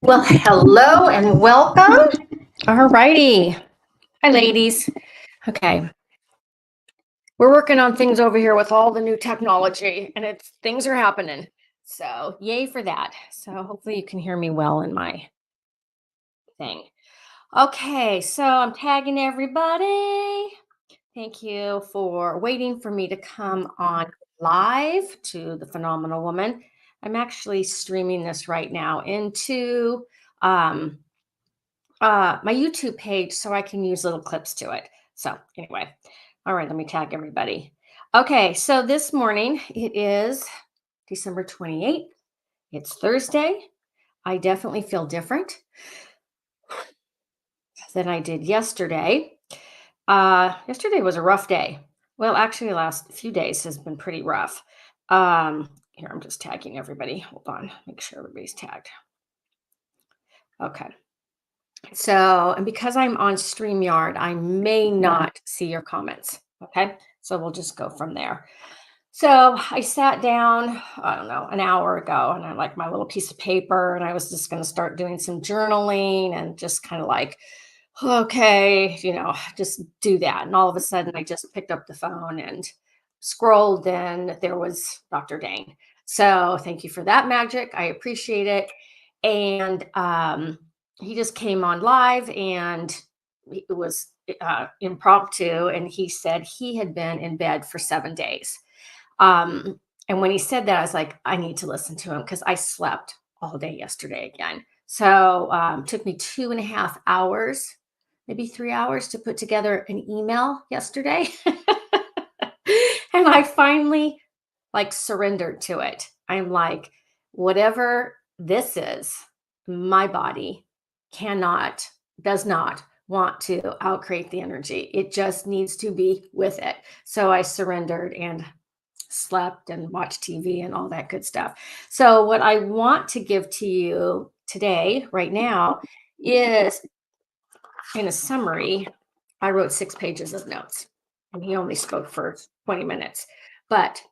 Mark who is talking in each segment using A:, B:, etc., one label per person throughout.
A: Well, hello and welcome. All righty. Hi, ladies. Okay. We're working on things over here with all the new technology, and things are happening. So, yay for that. So, hopefully, you can hear me well in my thing. Okay. So, I'm tagging everybody. Thank you for waiting for me to come on live to the Phenomenal Woman. I'm actually streaming this right now into um, my YouTube page so I can use little clips to it. So, anyway, all right, let me tag everybody. Okay, so this morning it is December 28th. It's Thursday. I definitely feel different than I did yesterday. Yesterday was a rough day. Well, actually, the last few days has been pretty rough. Here, I'm just tagging everybody. Hold on, make sure everybody's tagged. Okay. So, and because I'm on StreamYard, I may not see your comments. Okay. So we'll just go from there. So I sat down, I don't know, an hour ago, and I like my little piece of paper, and I was just going to start doing some journaling and just kind of like, okay, just do that. And all of a sudden, I just picked up the phone and scrolled, and there was Dr. Dane. So thank you for that magic. I appreciate it. And he just came on live, and it was impromptu. And he said he had been in bed for 7 days. And when he said that, I was like, I need to listen to him because I slept all day yesterday again. So took me 2.5 hours, maybe 3 hours to put together an email yesterday. And I finally like surrendered to it. I'm like, whatever this is, my body does not want to outcreate the energy. It just needs to be with it. So I surrendered and slept and watched TV and all that good stuff. So, what I want to give to you today, right now, is in a summary. I wrote 6 pages of notes, and he only spoke for 20 minutes. But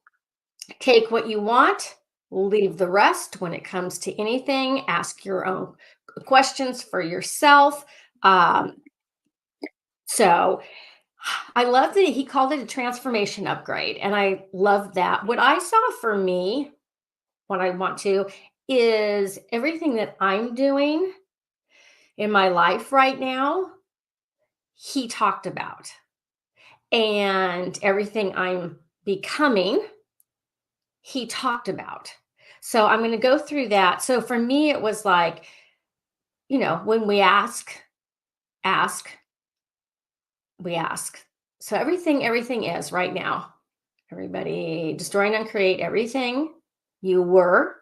A: take what you want, leave the rest when it comes to anything. Ask your own questions for yourself. Um, so, I love that he called it a transformation upgrade. And I love that. What I saw for me, what I want to, is everything that I'm doing in my life right now, he talked about. And everything I'm becoming, he talked about. So I'm going to go through that. So for me, it was like, when we ask, we ask. So everything is right now. Everybody destroy and uncreate everything you were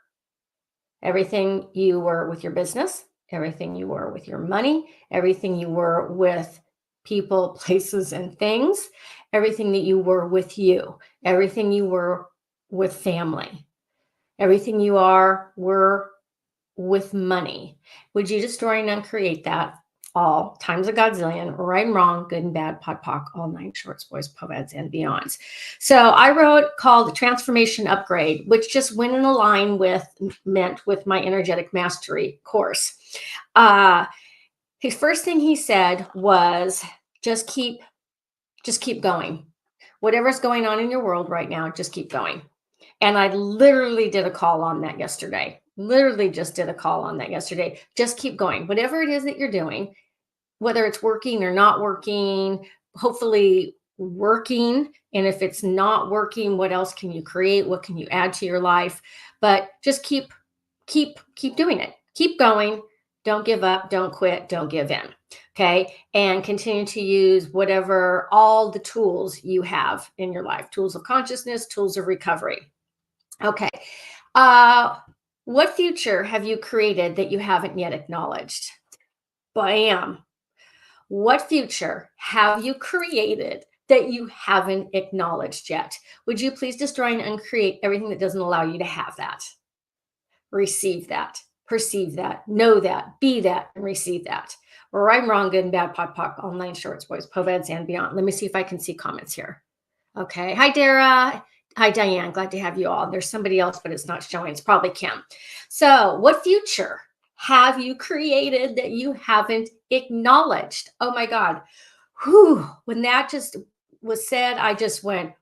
A: with your business, everything you were with your money, everything you were with people, places, and things, everything that you were with you, everything you were with family, everything you were with money. Would you destroy and uncreate that all times a godzillion, right and wrong, good and bad, pod poc, all nine shorts, boys, poveds, and beyonds. So I wrote called the Transformation Upgrade, which just went in line meant with my energetic mastery course. His first thing he said was just keep going. Whatever's going on in your world right now, just keep going. And I literally did a call on that yesterday. Just keep going. Whatever it is that you're doing, whether it's working or not working, hopefully working. And if it's not working, what else can you create? What can you add to your life? But just keep doing it. Keep going. Don't give up. Don't quit. Don't give in. Okay. And continue to use all the tools you have in your life, tools of consciousness, tools of recovery. Okay. What future have you created that you haven't yet acknowledged? Bam. What future have you created that you haven't acknowledged yet? Would you please destroy and uncreate everything that doesn't allow you to have that? Receive that, perceive that, know that, be that, and receive that. Right, wrong, good and bad, pod poc, all nine shorts, boys, poveds, and beyond. Let me see if I can see comments here. Okay. Hi, Dara. Hi, Diane. Glad to have you all. There's somebody else, but it's not showing. It's probably Kim. So, what future have you created that you haven't acknowledged? Oh my God. Whew. When that just was said, I just went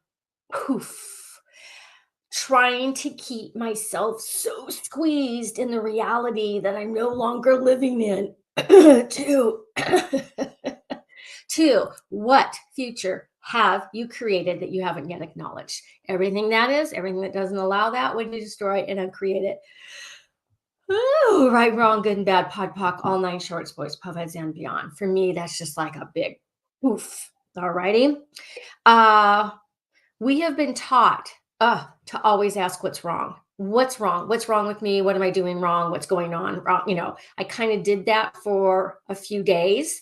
A: poof, trying to keep myself so squeezed in the reality that I'm no longer living in to to what future have you created that you haven't yet acknowledged? Everything that is, everything that doesn't allow that, would you destroy and uncreate it? Ooh, right, wrong, good and bad, pod poc, all nine shorts, boys, puffheads, and beyond. For me, that's just like a big oof. All righty. Uh, we have been taught to always ask what's wrong. What's wrong? What's wrong with me? What am I doing wrong? What's going on? Wrong? I kind of did that for a few days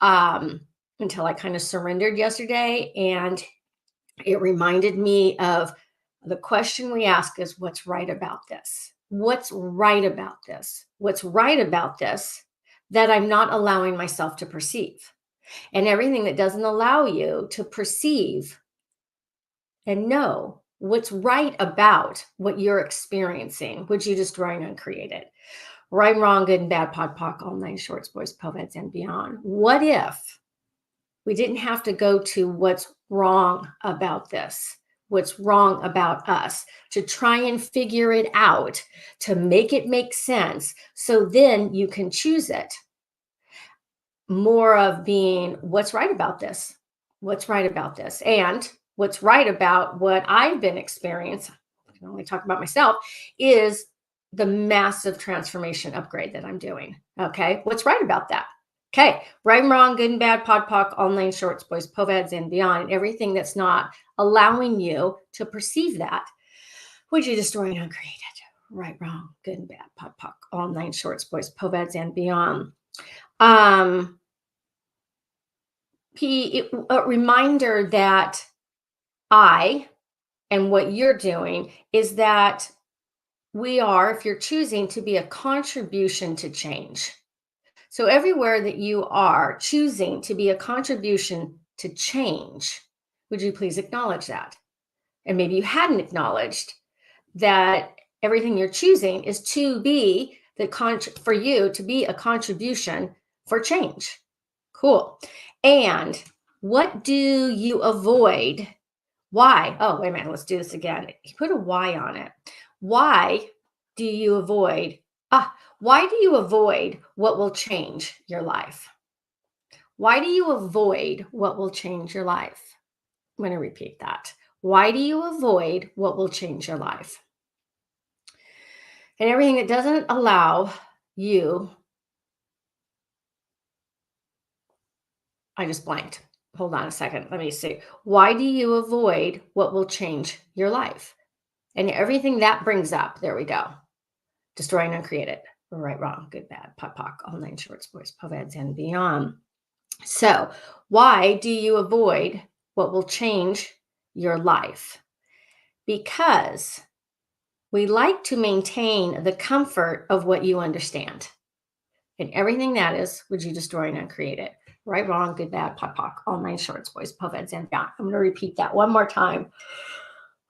A: um, until I kind of surrendered yesterday. And it reminded me of the question we ask is what's right about this? What's right about this? What's right about this that I'm not allowing myself to perceive? And everything that doesn't allow you to perceive and know what's right about what you're experiencing, would you destroy and uncreate it? Right, wrong, good and bad, pod, poc, all nine shorts, boys, poveds, and beyond. What if we didn't have to go to what's wrong about this, what's wrong about us, to try and figure it out, to make it make sense, so then you can choose it? More of being what's right about this, what's right about this, and what's right about what I've been experiencing. I can only talk about myself, is the massive transformation upgrade that I'm doing. Okay, what's right about that? Okay, right and wrong, good and bad, pod poc, all nine shorts, boys, poveds, and beyond, and everything that's not allowing you to perceive that, would you destroy and uncreate it? Right, wrong, good and bad, pod poc, all nine shorts, boys, poveds, and beyond. Um, a reminder that I and what you're doing is that we are, if you're choosing to be a contribution to change. So everywhere that you are choosing to be a contribution to change, would you please acknowledge that? And maybe you hadn't acknowledged that everything you're choosing is to be for you to be a contribution for change. Cool. And what do you avoid? Why? Oh, wait a minute. Let's do this again. You put a Y on it. Why do you avoid? Why do you avoid what will change your life? Why do you avoid what will change your life? I'm going to repeat that. Why do you avoid what will change your life? And everything that doesn't allow you, I just blanked. Hold on a second. Let me see. Why do you avoid what will change your life? And everything that brings up, there we go. Destroy and uncreate it. Right, wrong, good, bad, pot, poc, all nine shorts, boys, poveds, and beyond. So, why do you avoid what will change your life? Because we like to maintain the comfort of what you understand. And everything that is, would you destroy and uncreate it? Right, wrong, good, bad, pot, poc, all nine shorts, boys, poveds, and beyond. I'm going to repeat that one more time.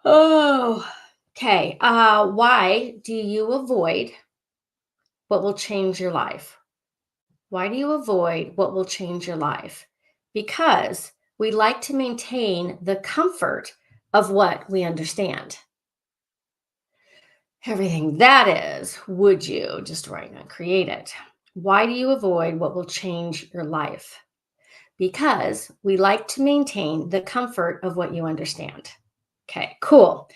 A: Oh, okay. Why do you avoid what will change your life? Why do you avoid what will change your life? Because we like to maintain the comfort of what we understand. Everything that is, would you destroy and create it? Why do you avoid what will change your life? Because we like to maintain the comfort of what you understand. Okay, cool.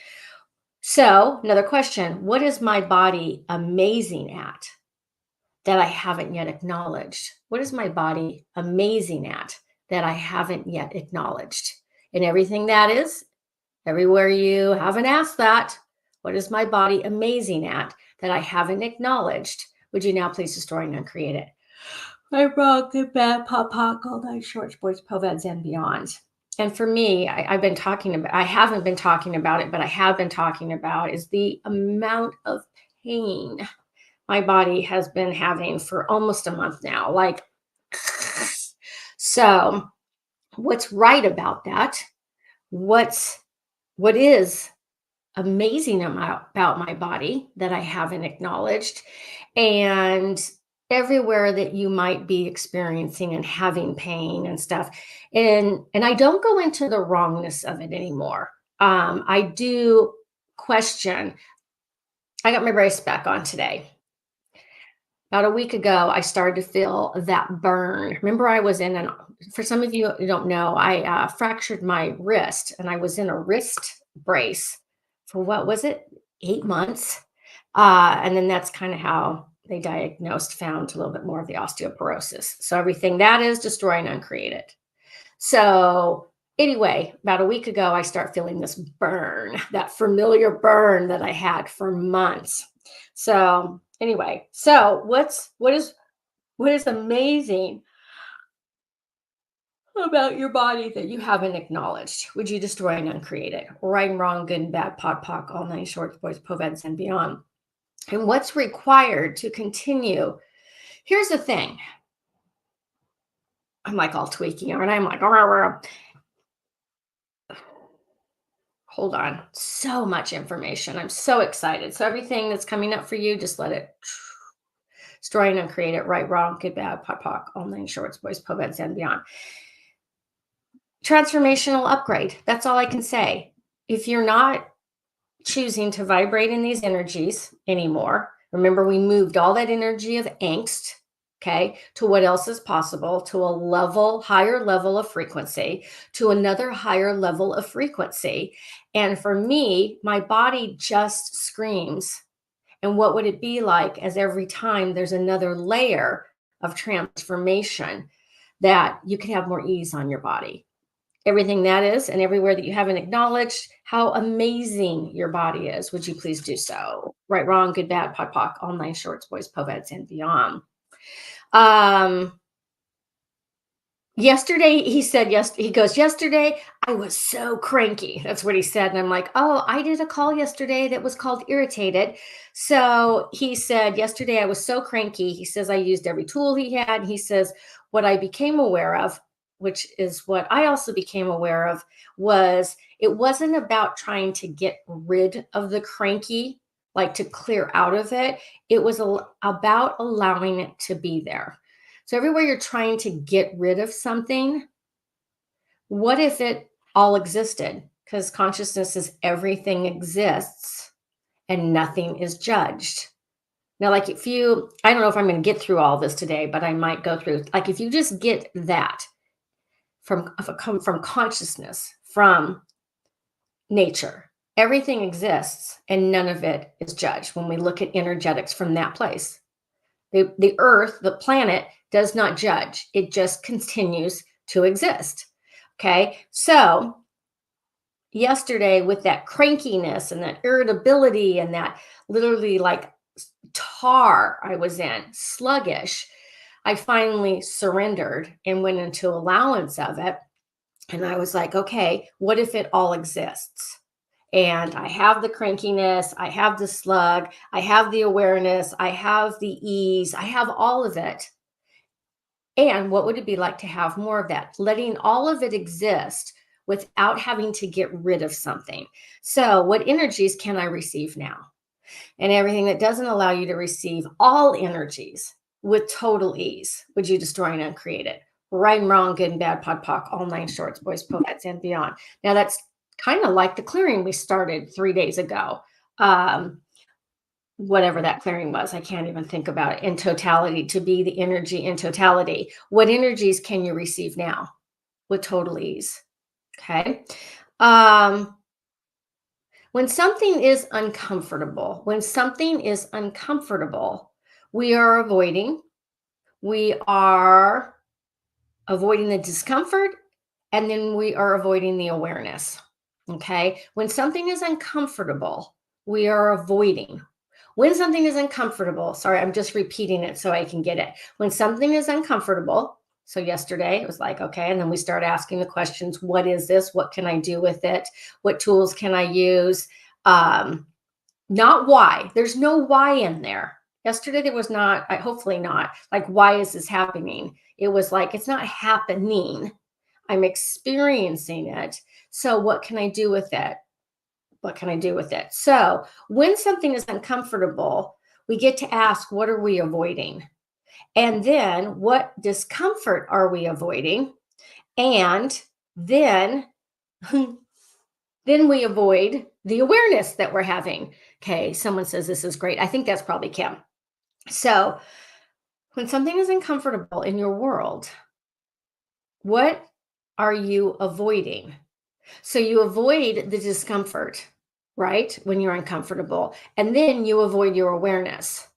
A: So, another question. What is my body amazing at that I haven't yet acknowledged? What is my body amazing at that I haven't yet acknowledged? And everything that is, everywhere you haven't asked that, what is my body amazing at that I haven't acknowledged? Would you now please destroy and uncreate it? My wrong, good, bad, pop, pop, all nine shorts, boys, poveds, and beyond. And for me, I haven't been talking about it, but I have been talking about is the amount of pain my body has been having for almost a month now. Like, so what's right about that? What is amazing amount about my body that I haven't acknowledged. And everywhere that you might be experiencing and having pain and stuff. And I don't go into the wrongness of it anymore. I do question. I got my brace back on today. About a week ago, I started to feel that burn. Remember, I was in an, for some of you who don't know, I fractured my wrist and I was in a wrist brace for what was it, 8 months? And then that's kind of how they diagnosed, found a little bit more of the osteoporosis. So everything that is destroy and uncreate it. So anyway, about a week ago, I start feeling this burn, that familiar burn that I had for months. So anyway, so what is amazing about your body that you haven't acknowledged? Would you destroy and uncreate it? Right and wrong, good and bad, pod poc, all nine shorts, boys, poveds, and beyond. And what's required to continue? Here's the thing. I'm like all tweaking, aren't I? I'm like, "Rah, rah, rah." Hold on. So much information. I'm so excited. So everything that's coming up for you, just let it destroy and uncreate it. Right, wrong, good, bad, pod poc, all nine shorts, boys, poveds, and beyond. Transformational upgrade. That's all I can say. If you're not choosing to vibrate in these energies anymore, remember we moved all that energy of angst, okay, to what else is possible, to a level, higher level of frequency, to another higher level of frequency. And for me, my body just screams. And what would it be like as every time there's another layer of transformation that you can have more ease on your body? Everything that is, and everywhere that you haven't acknowledged how amazing your body is, would you please do so? Right, wrong, good, bad, pod poc, all nine shorts, boys, poveds, and beyond. Um, Yesterday, he said, yes, he goes, yesterday, I was so cranky. That's what he said. And I'm like, oh, I did a call yesterday that was called irritated. So he said, yesterday, I was so cranky. He says, I used every tool he had. He says, what I became aware of, which is what I also became aware of, was it wasn't about trying to get rid of the cranky, like to clear out of it. It was about allowing it to be there. So everywhere you're trying to get rid of something, what if it all existed? Because consciousness is everything exists and nothing is judged. Now, like if you, I don't know if I'm going to get through all this today, but I might go through, like if you just get that from consciousness, from nature, everything exists and none of it is judged when we look at energetics from that place. The earth, the planet, does not judge. It just continues to exist. Okay. So, yesterday, with that crankiness and that irritability and that literally like tar I was in, sluggish, I finally surrendered and went into allowance of it. And I was like, okay, what if it all exists? And I have the crankiness, I have the slug, I have the awareness, I have the ease, I have all of it. And what would it be like to have more of that? Letting all of it exist without having to get rid of something. So, what energies can I receive now? And everything that doesn't allow you to receive all energies with total ease, would you destroy and uncreate it? Right and wrong, good and bad, pod poc, all nine shorts, boys, poveds, and beyond. Now, that's kind of like the clearing we started 3 days ago. Whatever that clearing was, I can't even think about it in totality, to be the energy in totality. What energies can you receive now with total ease? Okay. When something is uncomfortable, we are avoiding the discomfort, and then we are avoiding the awareness. Okay. When something is uncomfortable, we are avoiding. When something is uncomfortable, sorry, I'm just repeating it so I can get it. When something is uncomfortable, so yesterday it was like, okay, and then we start asking the questions, what is this? What can I do with it? What tools can I use? Not why. There's no why in there. Yesterday there was not, hopefully not, like, why is this happening? It was like, it's not happening. I'm experiencing it. So what can I do with it? What can I do with it? So when something is uncomfortable, we get to ask, what are we avoiding? And then what discomfort are we avoiding? And then then we avoid the awareness that we're having. Okay, someone says this is great. I think that's probably Kim. So when something is uncomfortable in your world, what are you avoiding? So you avoid the discomfort, right? When you're uncomfortable, and then you avoid your awareness.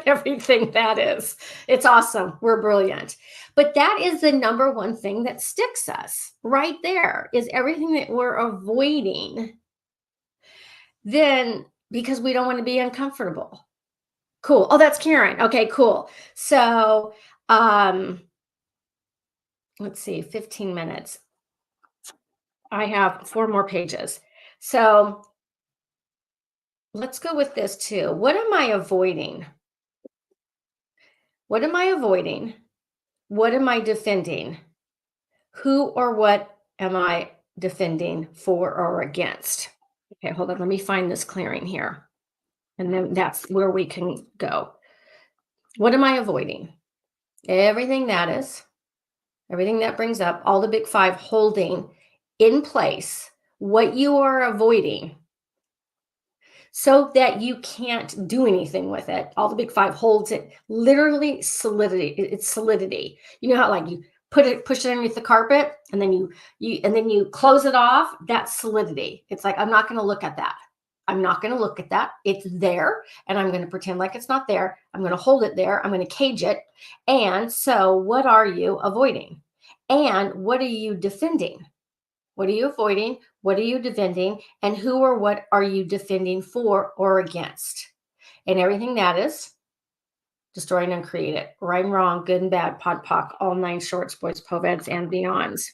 A: Everything that is. It's awesome. We're brilliant. But that is the number one thing that sticks us right there is everything that we're avoiding, then because we don't want to be uncomfortable. Cool. Oh, that's Karen. Okay, cool. So, let's see, 15 minutes. I have 4 more pages. So, let's go with this too. What am I avoiding? What am I avoiding? What am I defending? Who or what am I defending for or against? Okay, hold on. Let me find this clearing here. And then that's where we can go. What am I avoiding? Everything that is, everything that brings up, all the big five holding in place what you are avoiding so that you can't do anything with it. All the big five holds it literally solidity. It's solidity. You know how like you push it underneath the carpet and then you close it off. That's solidity. It's like, I'm not going to look at that. I'm not going to look at that. It's there and I'm going to pretend like it's not there. I'm going to hold it there. I'm going to cage it. And so what are you avoiding? And what are you defending? What are you avoiding? What are you defending? And who or what are you defending for or against? And everything that is destroy and uncreate it. Right and wrong, good and bad, pod poc, all 9 shorts, boys, poveds, and beyonds.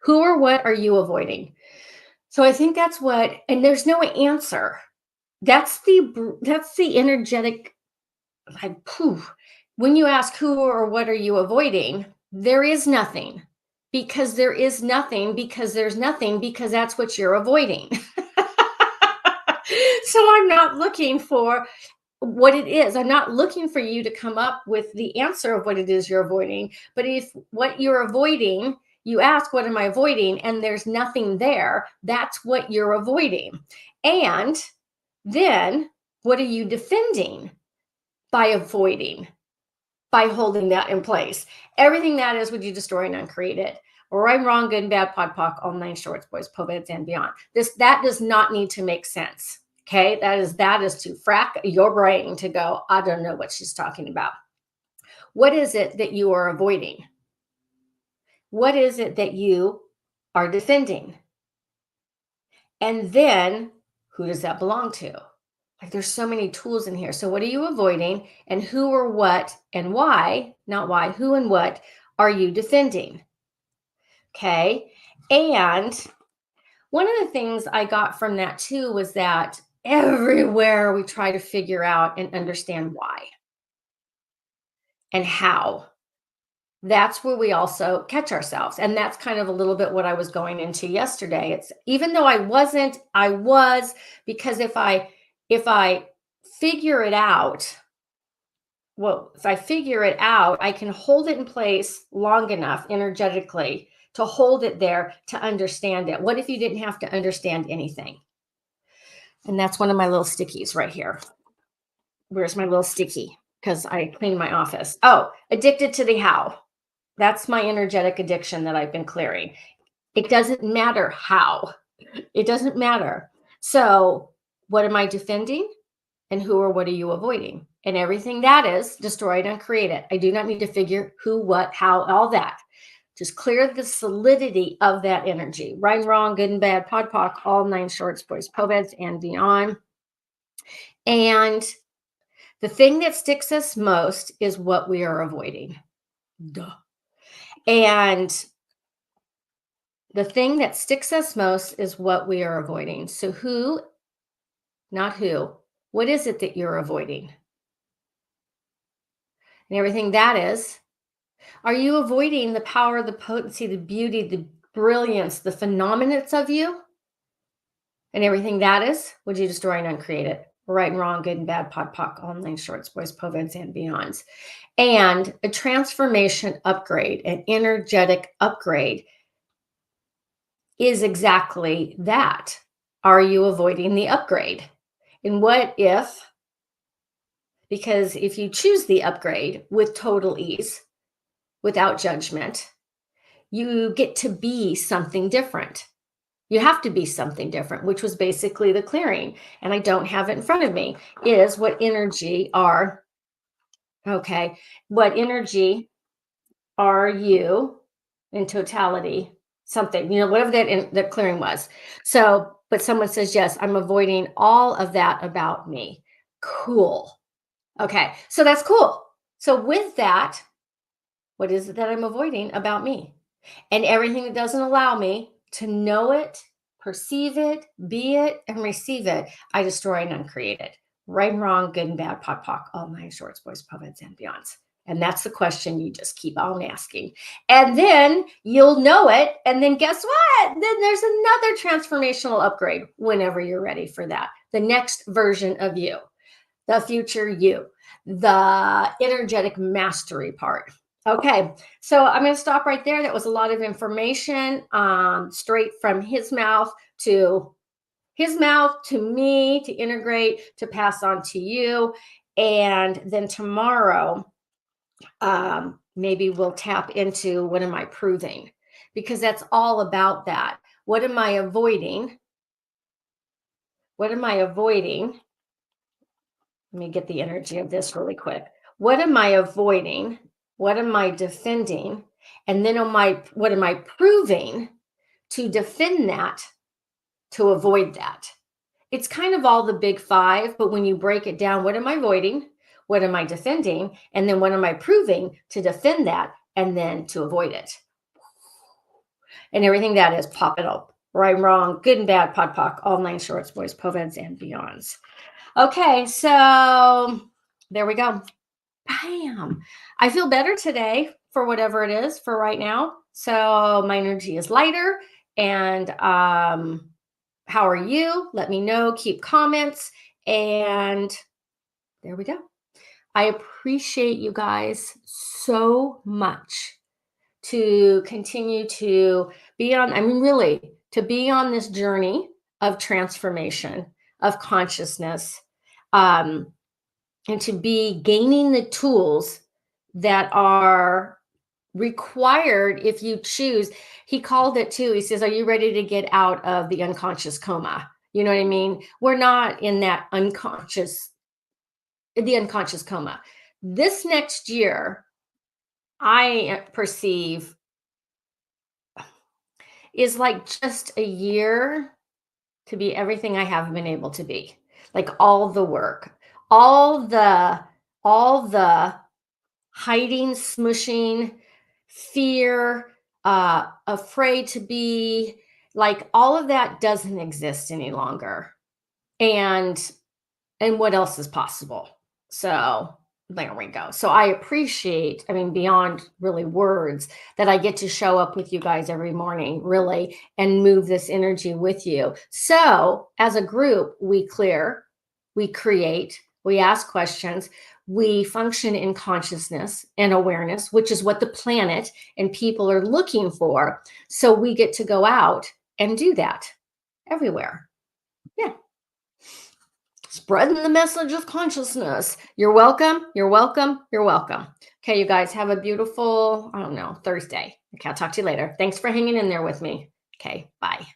A: Who or what are you avoiding? So I think that's what, and there's no answer. That's the energetic, like, poof. When you ask who or what are you avoiding, there is nothing because there is nothing because there's nothing because that's what you're avoiding. So I'm not looking for what it is. I'm not looking for you to come up with the answer of what it is you're avoiding. But if what you're avoiding, you ask, what am I avoiding? And there's nothing there, that's what you're avoiding. And then what are you defending by avoiding? By holding that in place. Everything that is, would you destroy and uncreate it? Right, wrong, good and bad, pod poc, all 9 shorts, boys, poveds, and beyond. That does not need to make sense. Okay, that is to frack your brain to go, I don't know what she's talking about. What is it that you are avoiding? What is it that you are defending? And then who does that belong to? Like there's so many tools in here. So what are you avoiding and who or what and why, not why, who and what are you defending? Okay. And one of the things I got from that too was that everywhere we try to figure out and understand why and how. That's where we also catch ourselves. And that's kind of a little bit what I was going into yesterday. It's even though I was, because if I figure it out, well, if I figure it out, I can hold it in place long enough energetically to hold it there to understand it. What if you didn't have to understand anything? And that's one of my little stickies right here. Where's my little sticky? Because I cleaned my office. Oh, addicted to the how. That's my energetic addiction that I've been clearing. It doesn't matter how. It doesn't matter. So, what am I defending? And who or what are you avoiding? And everything that is destroyed and created. I do not need to figure who, what, how, all that. Just clear the solidity of that energy. Right and wrong, good and bad, pod poc, all 9 shorts, boys, poveds, and beyond. And the thing that sticks us most is what we are avoiding. Duh. And the thing that sticks us most is what we are avoiding. So who, not who, what is it that you're avoiding? And everything that is, are you avoiding the power, the potency, the beauty, the brilliance, the phenomenons of you? And everything that is, would you destroy and uncreate it? Right and wrong, good and bad, pod, poc, online shorts, boys, poveds, and beyonds. And a transformation upgrade, an energetic upgrade is exactly that. Are you avoiding the upgrade? And what if, because if you choose the upgrade with total ease, without judgment, you get to be something different. You have to be something different, which was basically the clearing. And I don't have it in front of me, is what energy are, okay, what energy are you in totality? Something, whatever that clearing was. So, but someone says, yes, I'm avoiding all of that about me. Cool. Okay. So that's cool. So with that, what is it that I'm avoiding about me? And everything that doesn't allow me to know it, perceive it, be it, and receive it, I destroy and uncreate it. Right and wrong, good and bad, pod, poc, all nine shorts, boys, poveds, and beyonds. And that's the question you just keep on asking. And then you'll know it. And then guess what? Then there's another transformational upgrade whenever you're ready for that. The next version of you, the future you, the energetic mastery part. Okay, so I'm going to stop right there. That was a lot of information, straight from his mouth to me to integrate, to pass on to you. And then tomorrow, maybe we'll tap into what am I proving? Because that's all about that. What am I avoiding? What am I avoiding? Let me get the energy of this really quick. What am I avoiding? What am I defending? And then what am I proving to defend that, to avoid that? It's kind of all the big five, but when you break it down, what am I avoiding? What am I defending? And then what am I proving to defend that and then to avoid it? And everything that is, pop it up. Right and wrong, good and bad, pod, poc, all nine shorts, boys, poveds, and beyonds. Okay, so there we go. Bam. I feel better today for whatever it is for right now. So my energy is lighter. And how are you? Let me know. Keep comments. And there we go. I appreciate you guys so much to continue to be on, really, to be on this journey of transformation, of consciousness, and to be gaining the tools that are required if you choose. He called it too. He says, are you ready to get out of the unconscious coma? You know what I mean? We're not in that the unconscious coma. This next year, I perceive is like just a year to be everything I haven't been able to be. Like all the work, all the hiding, smushing, fear, afraid to be, like all of that doesn't exist any longer. And what else is possible? So there we go. So I appreciate, beyond really words, that I get to show up with you guys every morning, really, and move this energy with you. So as a group, we clear, we create, we ask questions, we function in consciousness and awareness, which is what the planet and people are looking for. So we get to go out and do that everywhere. Yeah. Spreading the message of consciousness. You're welcome. You're welcome. You're welcome. Okay, you guys have a beautiful, Thursday. Okay, I'll talk to you later. Thanks for hanging in there with me. Okay, bye.